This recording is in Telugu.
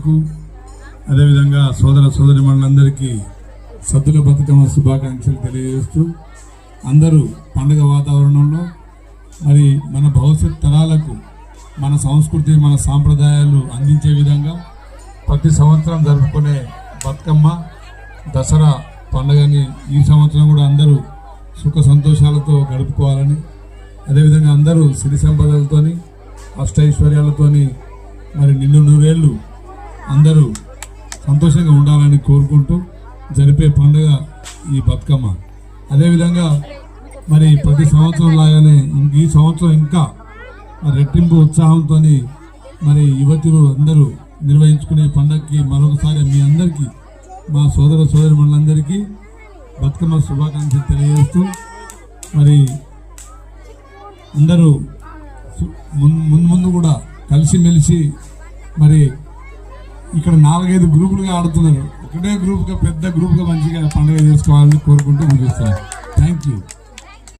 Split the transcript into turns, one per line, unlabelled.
పెద్దలకు అదేవిధంగా సోదర సోదరిమణులందరికీ సద్దుల బతుకమ్మ శుభాకాంక్షలు తెలియజేస్తూ అందరూ పండుగ వాతావరణంలో మరి మన భవిష్యత్ తరాలకు మన సంస్కృతి మన సాంప్రదాయాలు అందించే విధంగా ప్రతి సంవత్సరం జరుపుకునే బతుకమ్మ దసరా పండుగని ఈ సంవత్సరం కూడా అందరూ సుఖ సంతోషాలతో గడుపుకోవాలని, అదేవిధంగా అందరూ సిరి సంపదలతోని అష్టైశ్వర్యాలతోని మరి నిన్ను నూరేళ్ళు అందరూ సంతోషంగా ఉండాలని కోరుకుంటూ జరిపే పండుగ ఈ బతుకమ్మ. అదేవిధంగా మరి ప్రతి సంవత్సరం లాగానే ఈ సంవత్సరం ఇంకా రెట్టింపు ఉత్సాహంతో మరి యువతులు అందరూ నిర్వహించుకునే పండుగకి మరొకసారి మీ అందరికీ మా సోదర సోదరిమణులందరికీ బతుకమ్మ శుభాకాంక్షలు తెలియజేస్తూ మరి అందరూ ముందు కూడా కలిసిమెలిసి మరి ఇక్కడ 4-5 గ్రూపులుగా ఆడుతున్నారు. ఒకటే గ్రూప్గా పెద్ద గ్రూప్గా మంచిగా పండుగ చేసుకోవాలని కోరుకుంటూ ముగిస్తాను. Thank you.